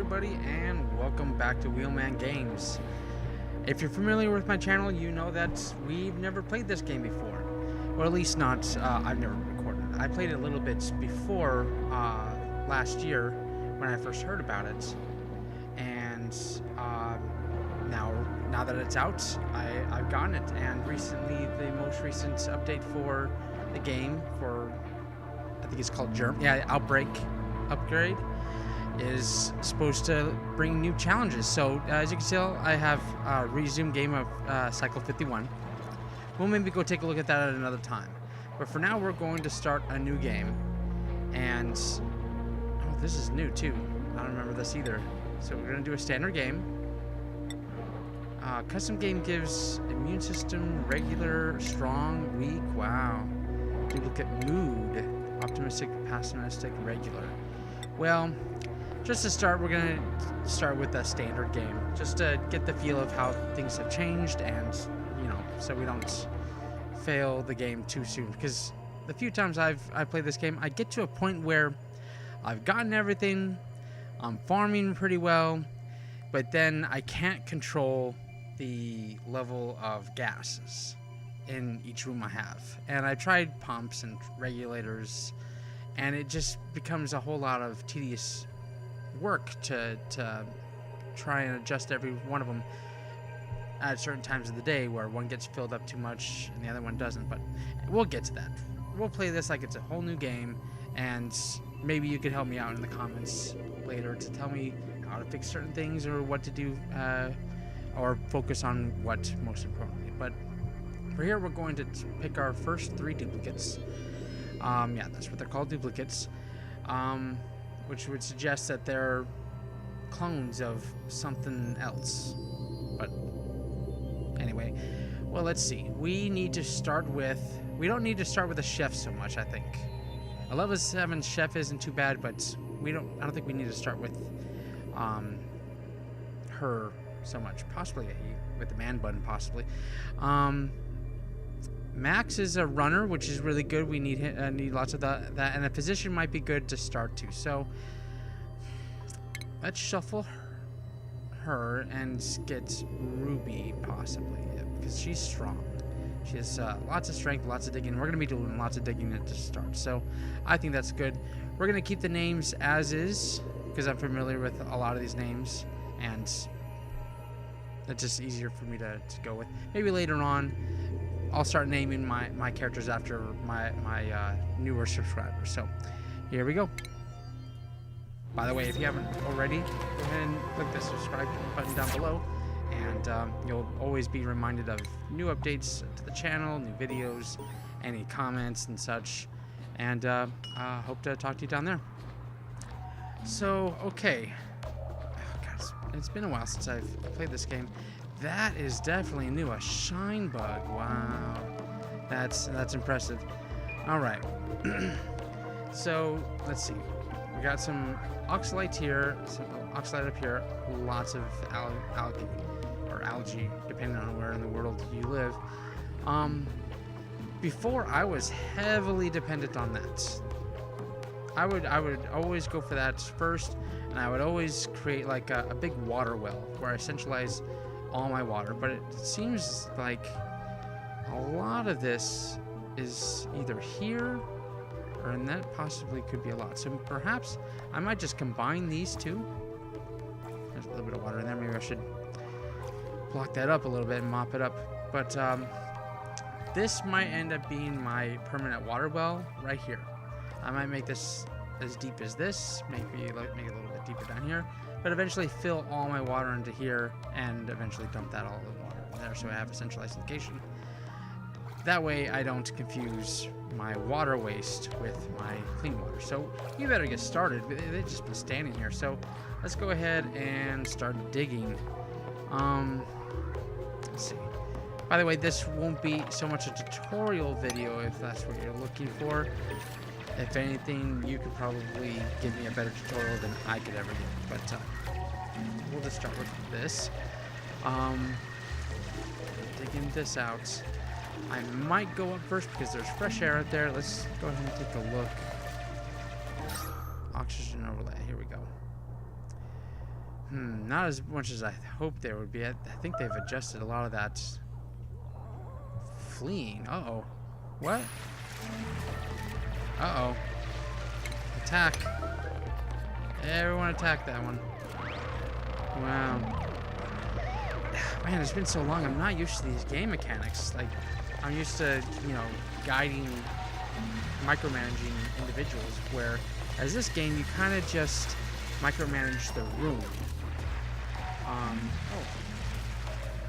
everybody, and welcome back to WheelmanGames. If you're familiar with my channel, you know that we've never played this game before. Or at least not, I've never recorded it. I played it a little bit before last year when I first heard about it. And now that it's out, I've gotten it. And recently, the most recent update for the game, for I think it's called Outbreak Upgrade, is supposed to bring new challenges. So as you can tell, I have resumed game of Cycle 51. We'll maybe go take a look at that at another time. But for now, we're going to start a new game. And oh, this is new too. I don't remember this either. So we're going to do a standard game. Custom game gives immune system, regular, strong, weak, wow. Duplicate mood, optimistic, pessimistic, regular. Well, just to start, we're going to start with a standard game, just to get the feel of how things have changed, and, you know, so we don't fail the game too soon. Because the few times I've played this game, I get to a point where I've gotten everything, I'm farming pretty well, but then I can't control the level of gases in each room I have. And I tried pumps and regulators, and it just becomes a whole lot of tedious work to try and adjust every one of them at certain times of the day, where one gets filled up too much and the other one doesn't. But we'll get to that. We'll play this like it's a whole new game, and maybe you could help me out in the comments later to tell me how to fix certain things or what to do, or focus on what most importantly. But for here, we're going to pick our first 3 duplicates. Yeah, that's what they're called, duplicates. Which would suggest that they're clones of something else. But anyway, well, let's see. We need to start with... We don't need to start with a chef so much, I think. A level 7 chef isn't too bad, but I don't think we need to start with her so much. Possibly a he, with the man button, possibly. Max is a runner, which is really good. We need lots of that, and a physician might be good to start too. So let's shuffle her and get Ruby possibly, because she's strong. She has lots of strength, lots of digging. We're going to be doing lots of digging to start, so I think that's good. We're going to keep the names as is, because I'm familiar with a lot of these names, and it's just easier for me to go with. Maybe later on, I'll start naming my characters after my newer subscribers. So here we go. By the way, if you haven't already, go ahead and click the subscribe button down below, and you'll always be reminded of new updates to the channel, new videos, any comments and such. And hope to talk to you down there. So, okay. Oh, God, it's been a while since I've played this game. That is definitely new, a shine bug. Wow, that's impressive. All right, so let's see. We got some oxalite here, some oxalite up here, lots of algae, depending on where in the world you live. Before, I was heavily dependent on that. I would always go for that first, and I would always create like a big water well where I centralize all my water. But it seems like a lot of this is either here, or and that possibly could be a lot. So perhaps I might just combine these two. There's a little bit of water in there. Maybe I should block that up a little bit and mop it up. But this might end up being my permanent water well right here. I might make this as deep as this, maybe make it a little bit deeper down here, but eventually fill all my water into here and eventually dump that all in water in there, so I have a centralized location. That way I don't confuse my water waste with my clean water. So you better get started. They've just been standing here, so let's go ahead and start digging. Let's see. By the way, this won't be so much a tutorial video if that's what you're looking for. If anything, you could probably give me a better tutorial than I could ever give. But we'll just start with this. Digging this out. I might go up first because there's fresh air out there. Let's go ahead and take a look. Oxygen overlay. Here we go. Not as much as I hoped there would be. I think they've adjusted a lot of that fleeing. Uh-oh. What? Uh-oh. Attack. Everyone attack that one. Wow. Man, it's been so long. I'm not used to these game mechanics. Like, I'm used to, you know, guiding, micromanaging individuals, where as this game, you kind of just micromanage the room.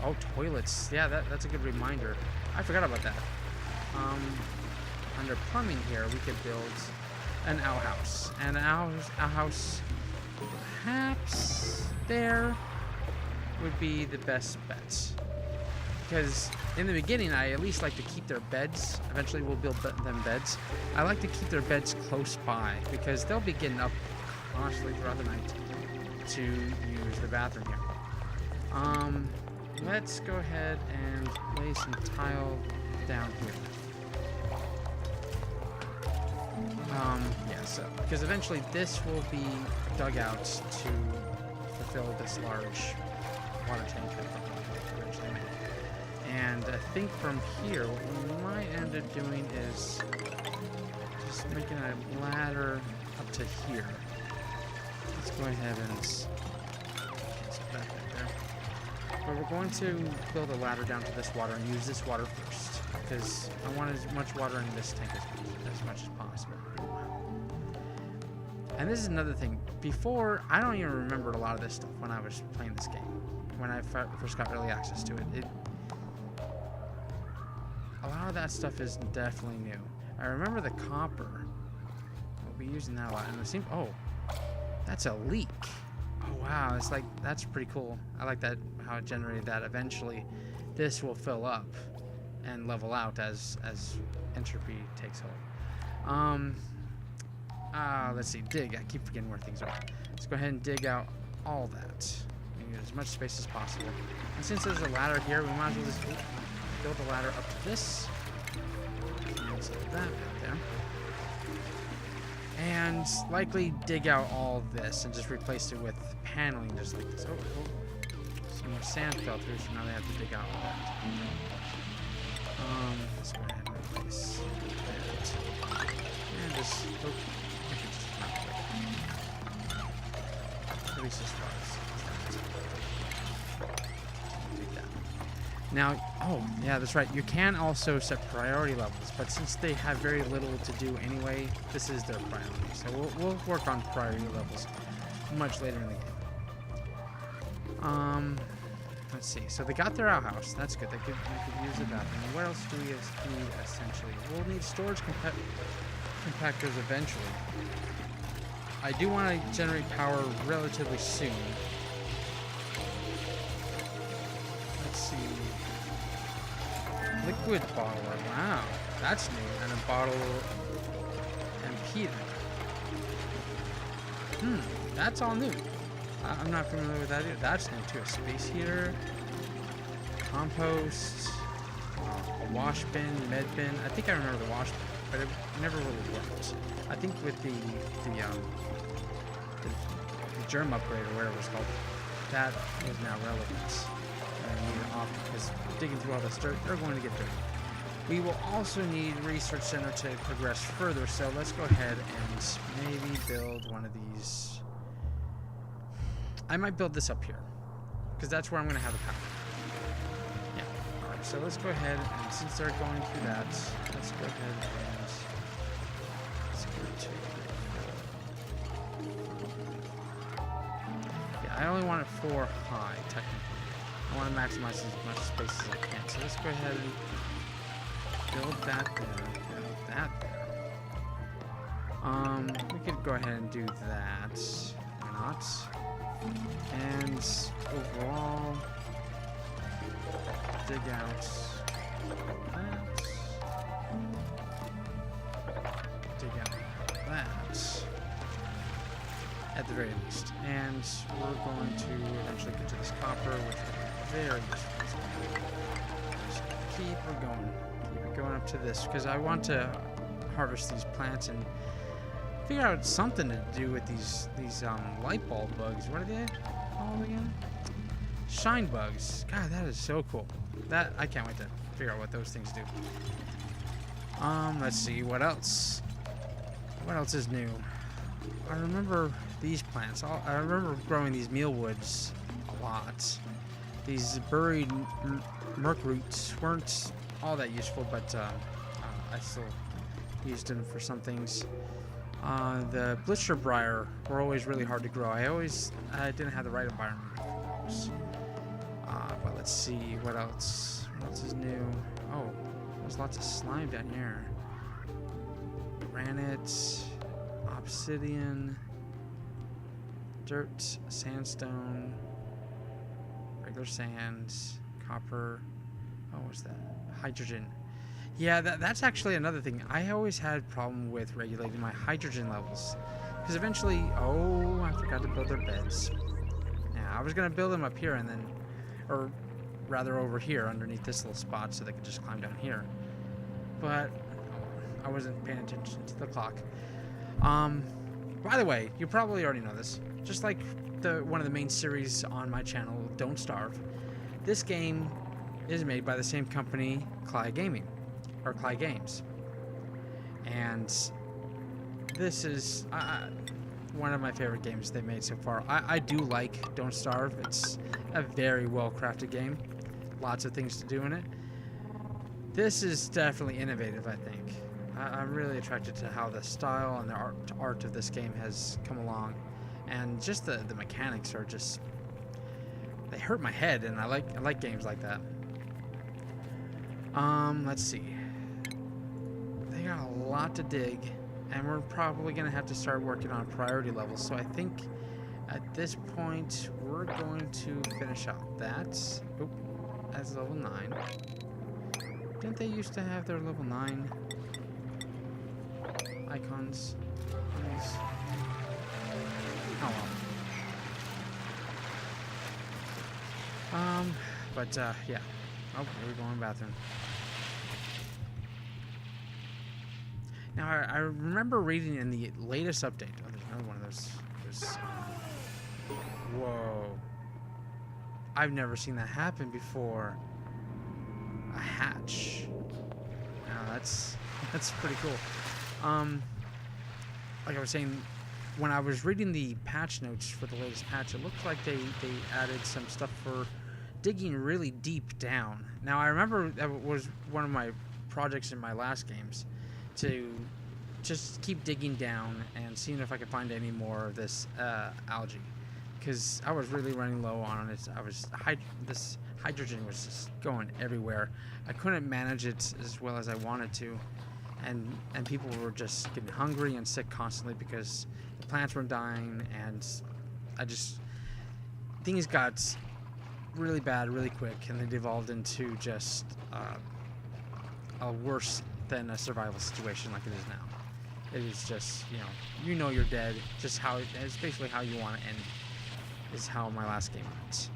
Oh, toilets. Yeah, that's a good reminder. I forgot about that. Under plumbing here, we could build an outhouse. And an outhouse, perhaps there would be the best bet. Because in the beginning, I at least like to keep their beds. Eventually, we'll build them beds. I like to keep their beds close by, because they'll be getting up constantly throughout the night to use the bathroom here. Let's go ahead and lay some tile down here. Yeah, so, because eventually this will be dug out to fulfill this large water tank that we'll eventually make. And I think from here, what we might end up doing is just making a ladder up to here. Let's go ahead and cancel that right there. But we're going to build a ladder down to this water and use this water first, because I want as much water in this tank as much as possible. And this is another thing. Before, I don't even remember a lot of this stuff when I was playing this game. When I first got early access to it. A lot of that stuff is definitely new. I remember the copper. We'll be using that a lot. And it seems, oh, that's a leak. Oh wow, it's like, that's pretty cool. I like that, how it generated that. Eventually, this will fill up and level out as entropy takes hold. Let's see, dig. I keep forgetting where things are. Let's go ahead and dig out all that. And get as much space as possible. And since there's a ladder here, we might as well just build a ladder up to this. Cancel that out there. And likely dig out all this and just replace it with paneling just like this. Oh. Some more sand fell through, so now they have to dig out all that. Let's go ahead and replace that. And just, I could just not wait. At least as far as that. Now, oh, yeah, that's right. You can also set priority levels, but since they have very little to do anyway, this is their priority. So we'll work on priority levels much later in the game. Let's see. So they got their outhouse. That's good. They could use the bathroom. And what else do we need essentially? We'll need storage compactors eventually. I do want to generate power relatively soon. Let's see. Liquid bottler. Wow, that's new. And a bottle and heater. That's all new. I'm not familiar with that either. That's new too. A space heater, compost, a wash bin, med bin. I think I remember the wash bin, but it never really worked. I think with the germ upgrade or whatever it's called, that is now relevant. And I need it off because digging through all this dirt, they're going to get dirty. We will also need Research Center to progress further, so let's go ahead and maybe build one of these. I might build this up here, because that's where I'm going to have the power. Yeah. Alright, so let's go ahead, and since they're going through that, let's go ahead and let's go to... Yeah, I only want it 4 high, technically. I want to maximize as much space as I can. So let's go ahead and build that there, build that there. We could go ahead and do that. Why not? And overall, dig out that. Dig out that. At the very least. And we're going to eventually get to this copper, which will be very useful. Just keep it going. Keep it going up to this, because I want to harvest these plants and Figure out something to do with these light bulb bugs. What are they called again? Shine bugs. God, that is so cool. That I can't wait to figure out what those things do. Let's see what else. What else is new? I remember these plants. I remember growing these mealwoods a lot. These buried murk roots weren't all that useful, but I still used them for some things. The blister briar were always really hard to grow. I didn't have the right environment for those. But let's see what else. What else is new? Oh, there's lots of slime down here. Granite, obsidian, dirt, sandstone, regular sand, copper. Oh, what's that? Hydrogen. Yeah, that's actually another thing. I always had a problem with regulating my hydrogen levels. Because eventually, oh, I forgot to build their beds. Yeah, I was going to build them up here and then, or rather over here underneath this little spot so they could just climb down here. But I wasn't paying attention to the clock. By the way, you probably already know this. Just like one of the main series on my channel, Don't Starve, this game is made by the same company, Cly Games. And this is one of my favorite games they've made so far. I do like Don't Starve. It's a very well-crafted game. Lots of things to do in it. This is definitely innovative, I think. I'm really attracted to how the style and the art of this game has come along. And just the mechanics are just... they hurt my head, and I like games like that. Let's see. They got a lot to dig, and we're probably going to have to start working on priority levels. So I think at this point, we're going to finish out that. Oop, that's level 9. Didn't they used to have their level 9 icons? Nice. Oh well. But yeah. Oh, here we go in the bathroom. Now, I remember reading in the latest update. Oh, there's another one of those. Whoa. I've never seen that happen before. A hatch. Now, that's pretty cool. Like I was saying, when I was reading the patch notes for the latest patch, it looked like they added some stuff for digging really deep down. Now, I remember that was one of my projects in my last games, to just keep digging down and seeing if I could find any more of this algae, because I was really running low on it. This hydrogen was just going everywhere. I couldn't manage it as well as I wanted to, and people were just getting hungry and sick constantly because the plants were dying, and things got really bad really quick, and they devolved into just a worse than a survival situation like it is now. It is just, you know you're dead. Just how it's basically how you want to end is how my last game ends.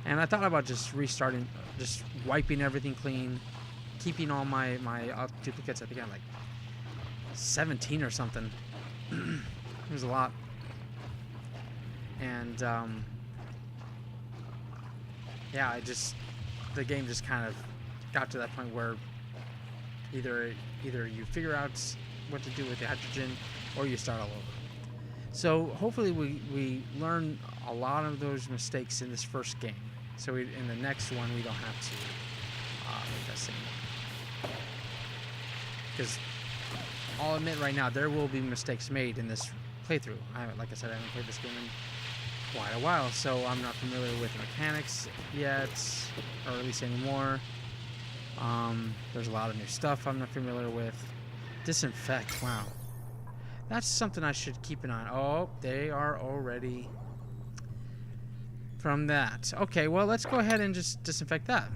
And I thought about just restarting, just wiping everything clean, keeping all my duplicates. I think I had like 17 or something. It was a lot. And yeah, the game just kind of got to that point where either you figure out what to do with the hydrogen or you start all over. So hopefully we learn a lot of those mistakes in this first game, so in the next one we don't have to make that same one. Because I'll admit right now, there will be mistakes made in this playthrough. Like I said, I haven't played this game in quite a while, so I'm not familiar with the mechanics yet, or at least anymore. There's a lot of new stuff I'm not familiar with. Disinfect, wow. That's something I should keep an eye on. Oh, they are already from that. Okay, well, let's go ahead and just disinfect that.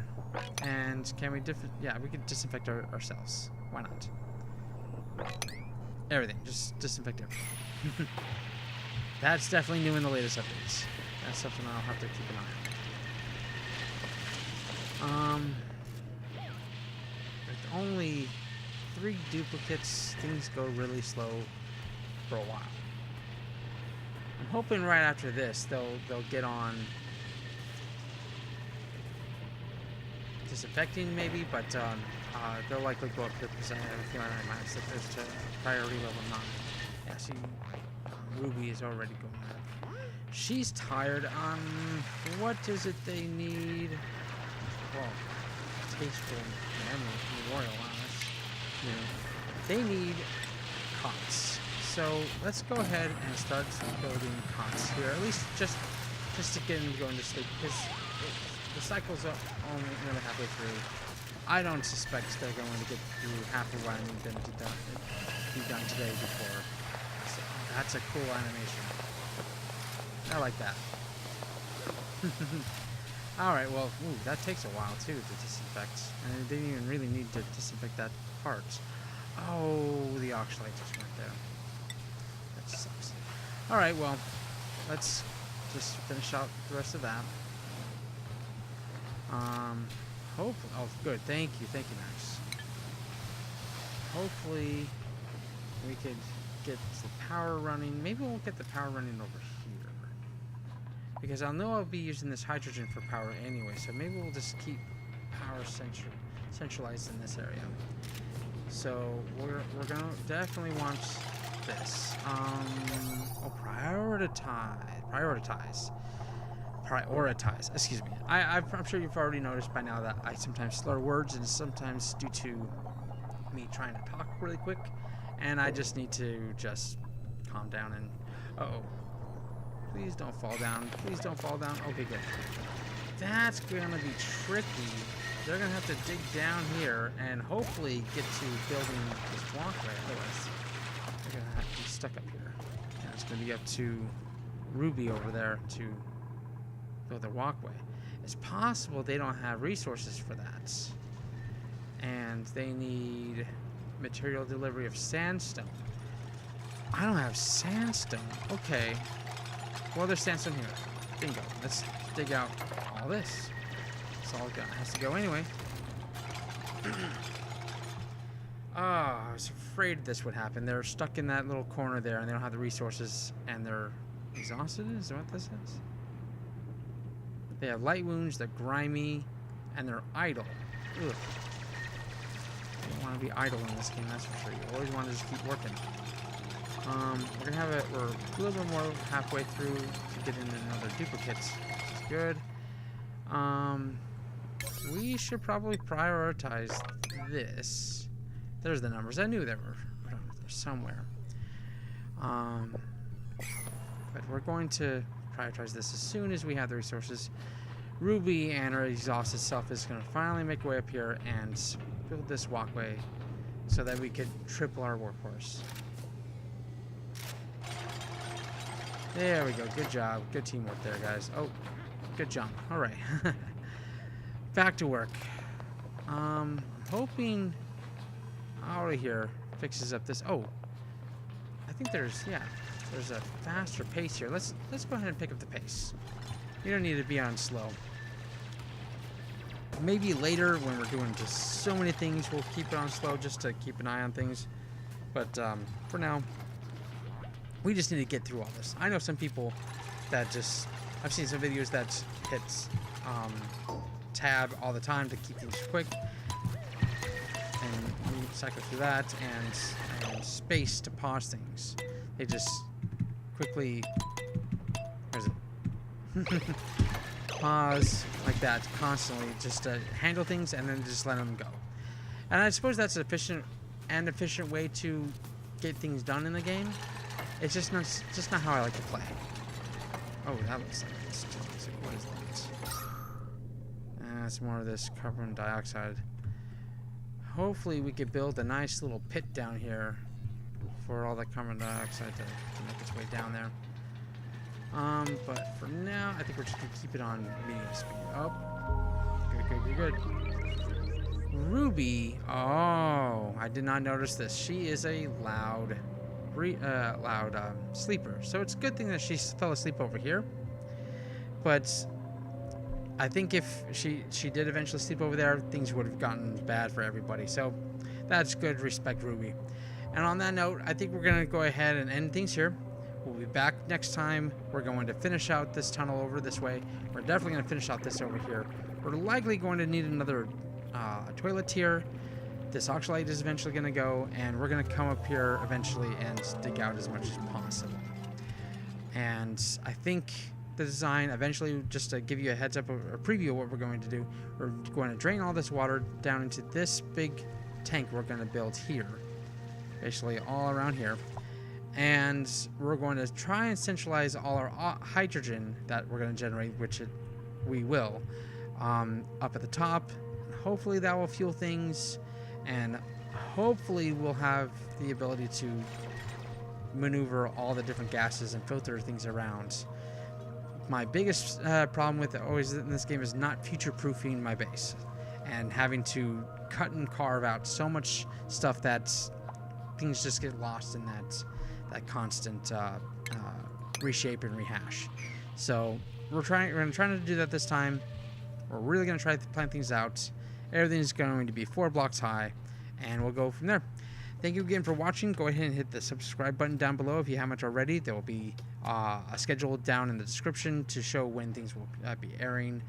And can we yeah, we could disinfect ourselves. Why not? Everything, just disinfect everything. That's definitely new in the latest updates. That's something I'll have to keep an eye on. With only 3 duplicates, things go really slow. for a while. I'm hoping right after this they'll get on disinfecting maybe, but they'll likely go up here because I have a feeling I might set this to priority level 9. Yeah, see, Ruby is already going there. She's tired. What is it they need? Well, tasteful memorial honest. You know, they need cots. So let's go ahead and start building cots here. At least just to get them going to sleep, because the cycles are only nearly halfway through. I don't suspect they're going to get through half of what I need them to be done today before. So that's a cool animation. I like that. Alright, well, that takes a while too to disinfect. And they didn't even really need to disinfect that part. Oh, the arc light just went there. That sucks. Alright, well, let's just finish out the rest of that. Hopefully, oh, good, thank you, Max. Hopefully, we could get the power running. Maybe we'll get the power running over here. Because I'll know I'll be using this hydrogen for power anyway, so maybe we'll just keep power centralized in this area. So, we're gonna definitely want this. Oh, prioritize, excuse me. I'm sure you've already noticed by now that I sometimes slur words, and sometimes due to me trying to talk really quick, and I just need to just calm down and... Uh-oh. Please don't fall down. Please don't fall down. Okay, good. That's gonna be tricky. They're gonna have to dig down here and hopefully get to building this walkway. Otherwise, they're gonna have to be stuck up here. And it's gonna be up to Ruby over there to build their walkway. It's possible they don't have resources for that. And they need material delivery of sandstone. I don't have sandstone. Okay. Well, there's sandstone here. Bingo. Let's dig out all this. That's all it has to go anyway. I was afraid this would happen. They're stuck in that little corner there, and they don't have the resources, and they're exhausted? Is that what this is? They have light wounds, they're grimy, and they're idle. Ugh. You don't want to be idle in this game, that's for sure. You always want to just keep working. We're gonna have it. We're a little bit more halfway through to get in another duplicates, which is good. We should probably prioritize this. There's the numbers. I knew they were somewhere. But we're going to prioritize this as soon as we have the resources. Ruby and her exhausted self is going to finally make way up here and build this walkway so that we could triple our workforce. There we go. Good job. Good teamwork there, guys. Oh, good jump. All right. Back to work. Hoping out of here fixes up this. Oh, I think there's a faster pace here. Let's go ahead and pick up the pace. You don't need to be on slow. Maybe later when we're doing just so many things, we'll keep it on slow just to keep an eye on things. But for now, we just need to get through all this. I know some people that just... I've seen some videos that hits tab all the time to keep things quick. And we cycle through that, and space to pause things. They just quickly... Where is it? Pause like that constantly just to handle things and then just let them go. And I suppose that's an efficient way to get things done in the game. It's just not how I like to play. Oh, that looks like it's toxic. What is that? That's more of this carbon dioxide. Hopefully we could build a nice little pit down here for all that carbon dioxide to make its way down there. But for now, I think we're just gonna keep it on medium speed. Oh, good. Ruby. Oh, I did not notice this. She is a loud sleeper. So it's a good thing that she fell asleep over here. But I think if she did eventually sleep over there, things would have gotten bad for everybody. So that's good. Respect Ruby. And on that note, I think we're going to go ahead and end things here. We'll be back next time. We're going to finish out this tunnel over this way. We're definitely going to finish out this over here. We're likely going to need another toilet here. This oxalate is eventually going to go, and we're going to come up here eventually and dig out as much as possible. And I think the design, eventually, just to give you a heads up, a preview of what we're going to do, we're going to drain all this water down into this big tank we're going to build here. Basically all around here. And we're going to try and centralize all our hydrogen that we're going to generate, which we will, up at the top. And hopefully that will fuel things, and hopefully we'll have the ability to maneuver all the different gases and filter things around. My biggest problem with it always in this game is not future-proofing my base and having to cut and carve out so much stuff that things just get lost in that constant reshape and rehash. So we're going to do that this time. We're really going to try to plan things out. Everything's going to be 4 blocks high, and we'll go from there. Thank you again for watching. Go ahead and hit the subscribe button down below if you haven't already. There will be a schedule down in the description to show when things will be airing.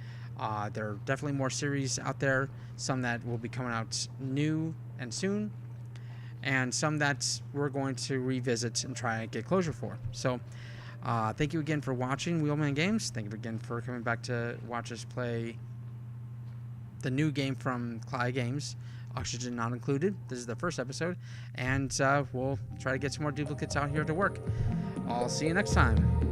There are definitely more series out there, some that will be coming out new and soon, and some that we're going to revisit and try and get closure for. So thank you again for watching WheelmanGames. Thank you again for coming back to watch us play the new game from Clyde Games, Oxygen Not Included. This is the first episode, and we'll try to get some more duplicates out here to work. I'll see you next time.